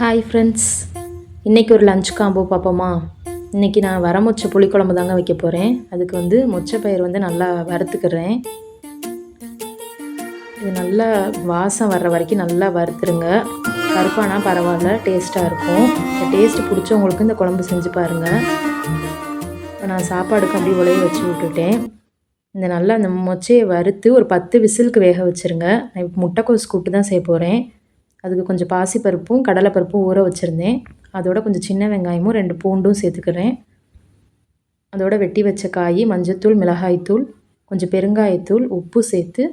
Hi friends, இன்றைக்கி ஒரு lunch combo பார்ப்போமா? இன்றைக்கி நான் வரமொச்சை புளிக்குழம்பு தாங்க வைக்க போகிறேன். அதுக்கு வந்து மொச்சப்பயிர் வந்து நல்லா வறுத்துக்கிறேன். இது நல்லா வாசம் வர்ற வரைக்கும் நல்லா வறுத்துருங்க. கருப்பானா பரவாயில்ல, டேஸ்ட்டாக இருக்கும். இந்த டேஸ்ட்டு பிடிச்சவங்களுக்கு இந்த குழம்பு செஞ்சு பாருங்கள். இப்போ நான் சாப்பாடுக்கு அப்படியே உலைய வச்சு விட்டுட்டேன். இந்த நல்லா அந்த மொச்சையை வறுத்து ஒரு 10 விசிலுக்கு வேக வச்சுருங்க. நான் இப்போ முட்டைக்கோஸ் கூட்டு தான் செய்ய போகிறேன். அதுக்கு கொஞ்சம் பாசிப்பருப்பும் கடலைப்பருப்பும் ஊற வச்சுருந்தேன். அதோட கொஞ்சம் சின்ன வெங்காயமும் 2 பூண்டும் சேர்த்துக்கிறேன். அதோட வெட்டி வச்ச காய், மஞ்சத்தூள், மிளகாய்த்தூள், கொஞ்சம் பெருங்காயத்தூள், உப்பு சேர்த்து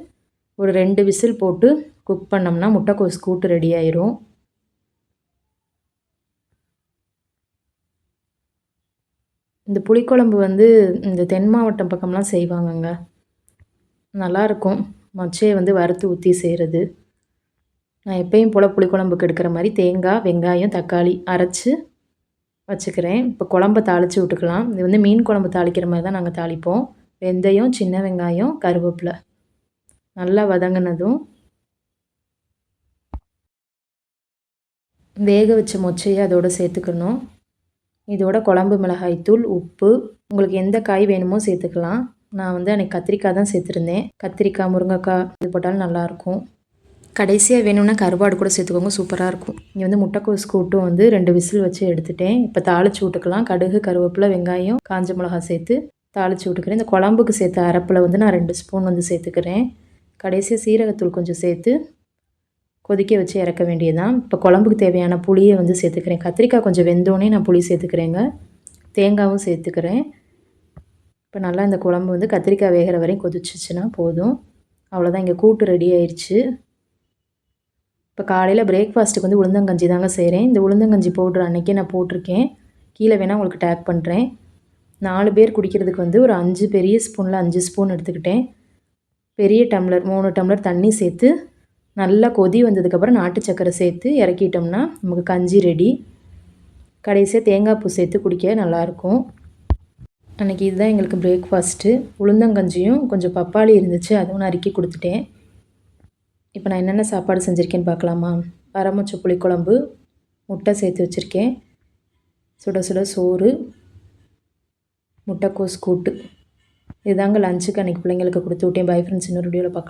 ஒரு 2 விசில் போட்டு குக் பண்ணோம்னா முட்டைக்கோஸ் கூட்டு ரெடி ஆயிரும். இந்த புளிக்குழம்பு வந்து இந்த தென் மாவட்டம் பக்கம்லாம் செய்வாங்கங்க. நல்லாயிருக்கும். மொச்சையை வந்து வறுத்து ஊற்றி செய்கிறது. நான் எப்பயும் போல் புளிக்குழம்புக்கு எடுக்கிற மாதிரி தேங்காய், வெங்காயம், தக்காளி அரைச்சி வச்சுக்கிறேன். இப்போ குழம்ப தாளித்து விட்டுக்கலாம். இது வந்து மீன் குழம்பு தாளிக்கிற மாதிரி தான் நாங்கள் தாளிப்போம். வெந்தயம், சின்ன வெங்காயம், கருவேப்பிலை நல்லா வதங்கினதும் வேக வச்ச மொச்சையை அதோடு சேர்த்துக்கணும். இதோட குழம்பு மிளகாய்த்தூள், உப்பு, உங்களுக்கு எந்த காய் வேணுமோ சேர்த்துக்கலாம். நான் வந்து அன்றைக்கி கத்திரிக்காய் தான் சேர்த்துருந்தேன். கத்திரிக்காய், முருங்கைக்காய் இது போட்டாலும் நல்லாயிருக்கும். கடைசியாக வேணும்னா கருவாடு கூட சேர்த்துக்கோங்க, சூப்பராக இருக்கும். இங்கே வந்து முட்டைக்கோஸ் கூட்டும் வந்து 2 விசில் வச்சு எடுத்துட்டேன். இப்போ தாளித்து விட்டுக்கலாம். கடுகு, கருவேப்பிலை, வெங்காயம், காஞ்ச மிளகாய் சேர்த்து தாளித்து விட்டுக்கிறேன். இந்த குழம்புக்கு சேர்த்த அரைப்பில் வந்து நான் 2 ஸ்பூன் வந்து சேர்த்துக்கிறேன். கடைசியாக சீரகத்தூள் கொஞ்சம் சேர்த்து கொதிக்க வச்சு இறக்க வேண்டியதுதான். இப்போ குழம்புக்கு தேவையான புளியை வந்து சேர்த்துக்கிறேன். கத்திரிக்காய் கொஞ்சம் வெந்தோடனே நான் புளி சேர்த்துக்கிறேங்க. தேங்காயும் சேர்த்துக்கிறேன். இப்போ நல்லா இந்த குழம்பு வந்து கத்திரிக்காய் வேகிற வரையும் கொதிச்சிச்சுன்னா போதும். அவ்வளோதான், இங்கே கூட்டு ரெடி ஆயிடுச்சு. இப்போ காலையில் பிரேக்ஃபாஸ்ட்டுக்கு வந்து உளுந்தங்கஞ்சி தாங்க செய்கிறேன். இந்த உளுந்தங்கஞ்சி பவுட்ரு அன்றைக்கே நான் போட்டிருக்கேன். கீழே வேணால் உங்களுக்கு டேக் பண்ணுறேன். 4 பேர் குடிக்கிறதுக்கு வந்து ஒரு 5 பெரிய ஸ்பூனில் 5 ஸ்பூன் எடுத்துக்கிட்டேன். பெரிய டம்ளர் 3 டம்ளர் தண்ணி சேர்த்து நல்லா கொதி வந்ததுக்கப்புறம் நாட்டு சக்கரை சேர்த்து இறக்கிட்டோம்னா நமக்கு கஞ்சி ரெடி. கடைசியாக தேங்காய் பூ சேர்த்து குடிக்க நல்லாயிருக்கும். அன்றைக்கி இதுதான் எங்களுக்கு பிரேக்ஃபாஸ்ட்டு. உளுந்தங்கஞ்சியும் கொஞ்சம் பப்பாளி இருந்துச்சு, அதுவும் நறுக்கி கொடுத்துட்டேன். இப்போ நான் என்னென்ன சாப்பாடு செஞ்சுருக்கேன்னு பார்க்கலாமா? வரமொச்சை புளிக்குழம்பு, முட்டை சேர்த்து வச்சுருக்கேன், சுட சுட சோறு, முட்டைக்கோஸ் கூட்டு. இதுதாங்க லஞ்சுக்கு அன்றைக்கி பிள்ளைங்களுக்கு கொடுத்து விட்டேன். பை ஃப்ரெண்ட்ஸ், இன்னொரு வீடியோவில் பார்க்கலாம்.